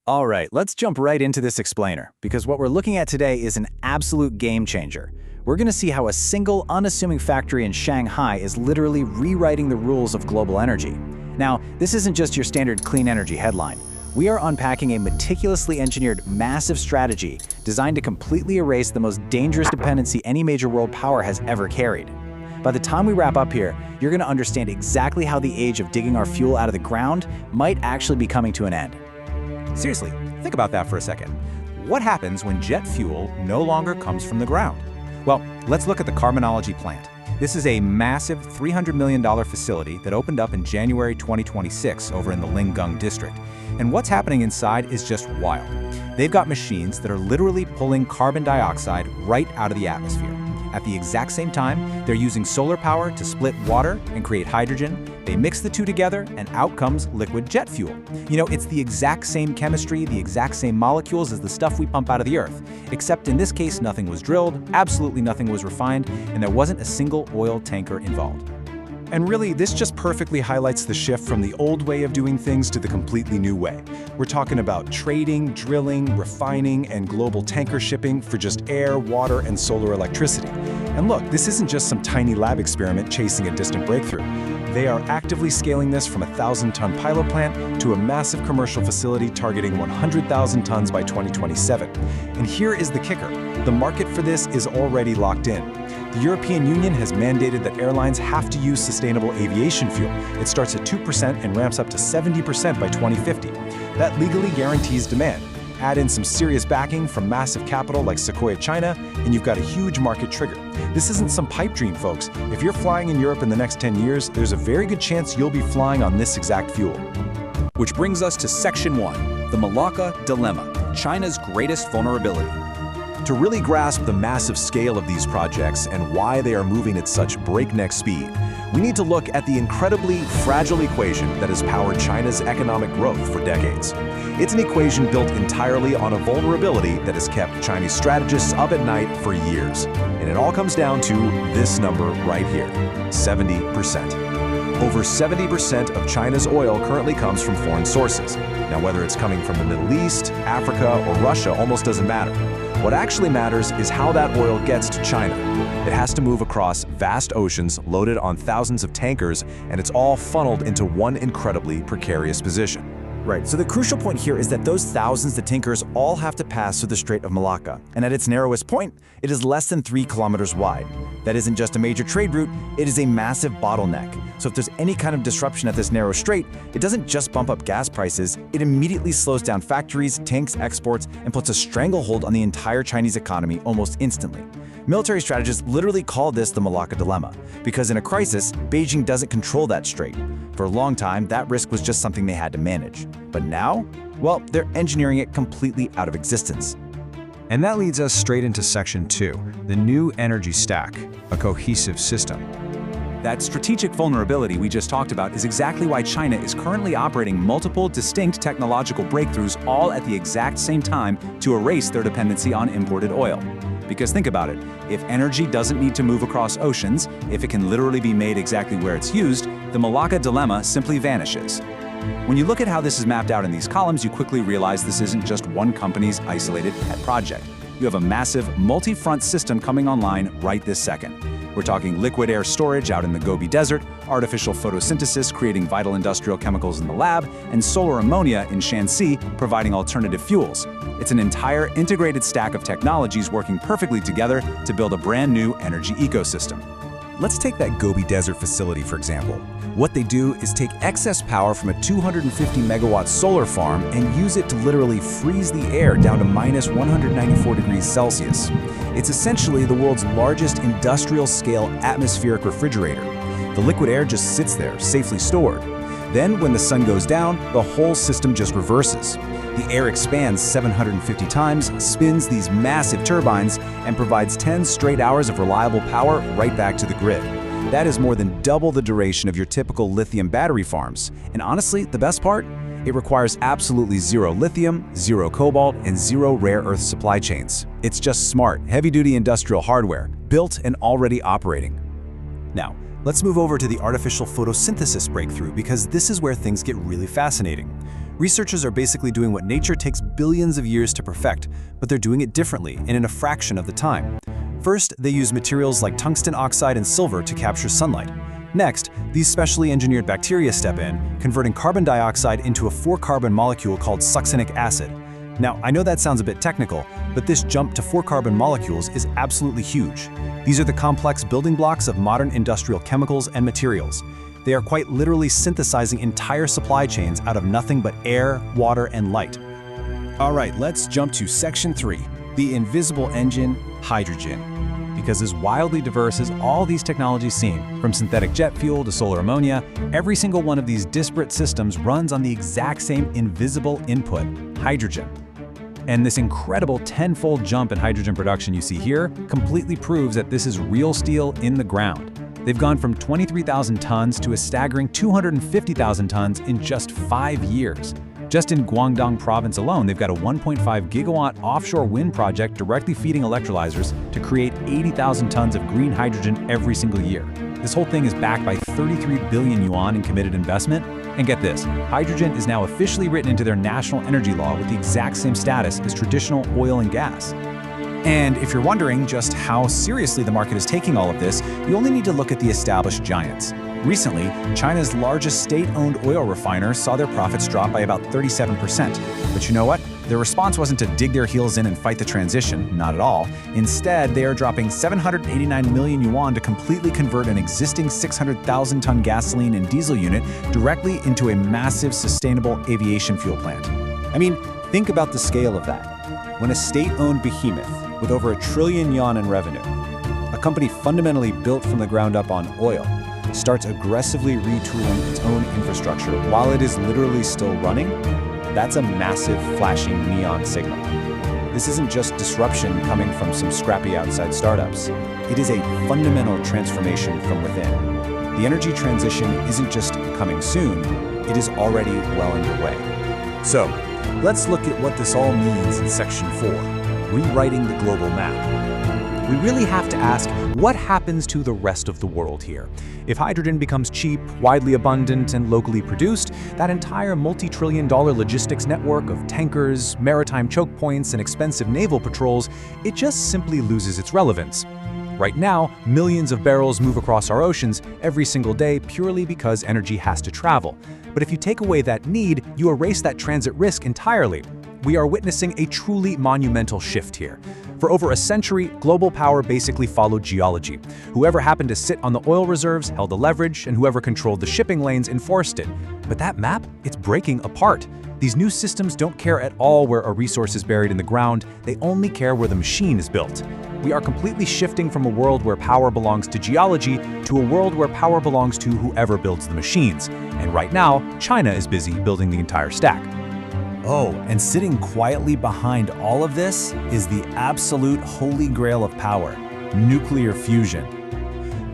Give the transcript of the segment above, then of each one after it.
All right, let's jump right into this explainer, because what we're looking at today is an absolute game changer. We're going to see how a single, unassuming factory in Shanghai is literally rewriting the rules of global energy. Now, this isn't just your standard clean energy headline. We are unpacking a meticulously engineered, massive strategy designed to completely erase the most dangerous dependency any major world power has ever carried. By the time we wrap up here, you're going to understand exactly how the age of digging our fuel out of the ground might actually be coming to an end. Seriously, think about that for a second. What happens when jet fuel no longer comes from the ground? Well, let's look at the Carbonology plant. This is a massive $300 million facility that opened up in January 2026 over in the Lingang district. And what's happening inside is just wild. They've got machines that are literally pulling carbon dioxide right out of the atmosphere. At the exact same time, they're using solar power to split water and create hydrogen. They mix the two together, and out comes liquid jet fuel. You know, it's the exact same chemistry, the exact same molecules as the stuff we pump out of the earth. Except in this case, nothing was drilled, absolutely nothing was refined, and there wasn't a single oil tanker involved. And really, this just perfectly highlights the shift from the old way of doing things to the completely new way. We're talking about trading, drilling, refining, and global tanker shipping for just air, water, and solar electricity. And look, this isn't just some tiny lab experiment chasing a distant breakthrough. They are actively scaling this from a 1,000-ton pilot plant to a massive commercial facility targeting 100,000 tons by 2027. And here is the kicker. The market for this is already locked in. The European Union has mandated that airlines have to use sustainable aviation fuel. It starts at 2% and ramps up to 70% by 2050. That legally guarantees demand. Add in some serious backing from massive capital like Sequoia China, and you've got a huge market trigger. This isn't some pipe dream, folks. If you're flying in Europe in the next 10 years, there's a very good chance you'll be flying on this exact fuel. Which brings us to Section 1, the Malacca Dilemma, China's greatest vulnerability. To really grasp the massive scale of these projects and why they are moving at such breakneck speed, we need to look at the incredibly fragile equation that has powered China's economic growth for decades. It's an equation built entirely on a vulnerability that has kept Chinese strategists up at night for years. And it all comes down to this number right here, 70%. Over 70% of China's oil currently comes from foreign sources. Now, whether it's coming from the Middle East, Africa, or Russia almost doesn't matter. What actually matters is how that oil gets to China. It has to move across vast oceans loaded on thousands of tankers, and it's all funneled into one incredibly precarious position. Right, so the crucial point here is that those thousands of tankers all have to pass through the Strait of Malacca, and at its narrowest point, it is less than 3 kilometers wide. That isn't just a major trade route, it is a massive bottleneck. So if there's any kind of disruption at this narrow strait, it doesn't just bump up gas prices, it immediately slows down factories, tanks, exports, and puts a stranglehold on the entire Chinese economy almost instantly. Military strategists literally call this the Malacca Dilemma, because in a crisis, Beijing doesn't control that strait. For a long time, that risk was just something they had to manage. But now, well, they're engineering it completely out of existence. And that leads us straight into Section 2, the new energy stack, a cohesive system. That strategic vulnerability we just talked about is exactly why China is currently operating multiple distinct technological breakthroughs all at the exact same time to erase their dependency on imported oil. Because think about it, if energy doesn't need to move across oceans, if it can literally be made exactly where it's used, the Malacca Dilemma simply vanishes. When you look at how this is mapped out in these columns, you quickly realize this isn't just one company's isolated pet project. You have a massive, multi-front system coming online right this second. We're talking liquid air storage out in the Gobi Desert, artificial photosynthesis creating vital industrial chemicals in the lab, and solar ammonia in Shanxi providing alternative fuels. It's an entire integrated stack of technologies working perfectly together to build a brand new energy ecosystem. Let's take that Gobi Desert facility, for example. What they do is take excess power from a 250 megawatt solar farm and use it to literally freeze the air down to minus 194 degrees Celsius. It's essentially the world's largest industrial-scale atmospheric refrigerator. The liquid air just sits there, safely stored. Then, when the sun goes down, the whole system just reverses. The air expands 750 times, spins these massive turbines, and provides 10 straight hours of reliable power right back to the grid. That is more than double the duration of your typical lithium battery farms. And honestly, the best part? It requires absolutely zero lithium, zero cobalt, and zero rare earth supply chains. It's just smart, heavy-duty industrial hardware, built and already operating. Now, let's move over to the artificial photosynthesis breakthrough, because this is where things get really fascinating. Researchers are basically doing what nature takes billions of years to perfect, but they're doing it differently and in a fraction of the time. First, they use materials like tungsten oxide and silver to capture sunlight. Next, these specially engineered bacteria step in, converting carbon dioxide into a 4-carbon molecule called succinic acid. Now, I know that sounds a bit technical, but this jump to 4-carbon molecules is absolutely huge. These are the complex building blocks of modern industrial chemicals and materials. They are quite literally synthesizing entire supply chains out of nothing but air, water, and light. All right, let's jump to section 3, the invisible engine, hydrogen. Because as wildly diverse as all these technologies seem, from synthetic jet fuel to solar ammonia, every single one of these disparate systems runs on the exact same invisible input, hydrogen. And this incredible 10-fold jump in hydrogen production you see here completely proves that this is real steel in the ground. They've gone from 23,000 tons to a staggering 250,000 tons in just 5 years. Just in Guangdong province alone, they've got a 1.5 gigawatt offshore wind project directly feeding electrolyzers to create 80,000 tons of green hydrogen every single year. This whole thing is backed by 33 billion yuan in committed investment. And get this, hydrogen is now officially written into their national energy law with the exact same status as traditional oil and gas. And if you're wondering just how seriously the market is taking all of this, you only need to look at the established giants. Recently, China's largest state-owned oil refiner saw their profits drop by about 37%. But you know what? Their response wasn't to dig their heels in and fight the transition, not at all. Instead, they are dropping 789 million yuan to completely convert an existing 600,000-ton gasoline and diesel unit directly into a massive sustainable aviation fuel plant. I mean, think about the scale of that. When a state-owned behemoth with over 1 trillion yuan in revenue, a company fundamentally built from the ground up on oil, starts aggressively retooling its own infrastructure while it is literally still running, that's a massive flashing neon signal. This isn't just disruption coming from some scrappy outside startups. It is a fundamental transformation from within. The energy transition isn't just coming soon, it is already well underway. So, let's look at what this all means in Section 4, rewriting the global map. We really have to ask, what happens to the rest of the world here? If hydrogen becomes cheap, widely abundant, and locally produced, that entire multi-trillion-dollar logistics network of tankers, maritime choke points, and expensive naval patrols, it just simply loses its relevance. Right now, millions of barrels move across our oceans every single day purely because energy has to travel. But if you take away that need, you erase that transit risk entirely. We are witnessing a truly monumental shift here. For over a century, global power basically followed geology. Whoever happened to sit on the oil reserves held the leverage, and whoever controlled the shipping lanes enforced it. But that map, it's breaking apart. These new systems don't care at all where a resource is buried in the ground, they only care where the machine is built. We are completely shifting from a world where power belongs to geology to a world where power belongs to whoever builds the machines. And right now, China is busy building the entire stack. Oh, and sitting quietly behind all of this is the absolute holy grail of power, nuclear fusion.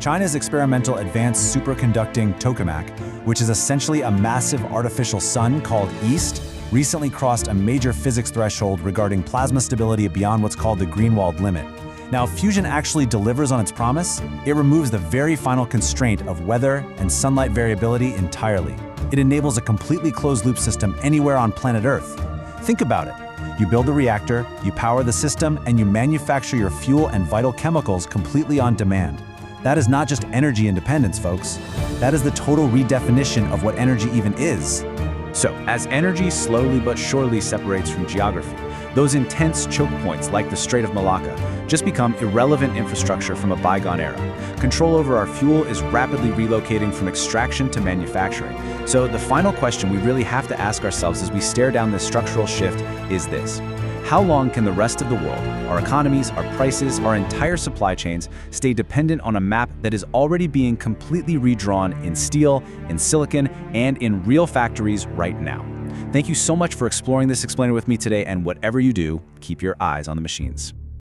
China's experimental advanced superconducting tokamak, which is essentially a massive artificial sun called East, recently crossed a major physics threshold regarding plasma stability beyond what's called the Greenwald limit. Now, if fusion actually delivers on its promise, it removes the very final constraint of weather and sunlight variability entirely. It enables a completely closed-loop system anywhere on planet Earth. Think about it. You build a reactor, you power the system, and you manufacture your fuel and vital chemicals completely on demand. That is not just energy independence, folks. That is the total redefinition of what energy even is. So, as energy slowly but surely separates from geography, those intense choke points like the Strait of Malacca just become irrelevant infrastructure from a bygone era. Control over our fuel is rapidly relocating from extraction to manufacturing. So the final question we really have to ask ourselves as we stare down this structural shift is this: how long can the rest of the world, our economies, our prices, our entire supply chains, stay dependent on a map that is already being completely redrawn in steel, in silicon, and in real factories right now? Thank you so much for exploring this explainer with me today, and whatever you do, keep your eyes on the machines.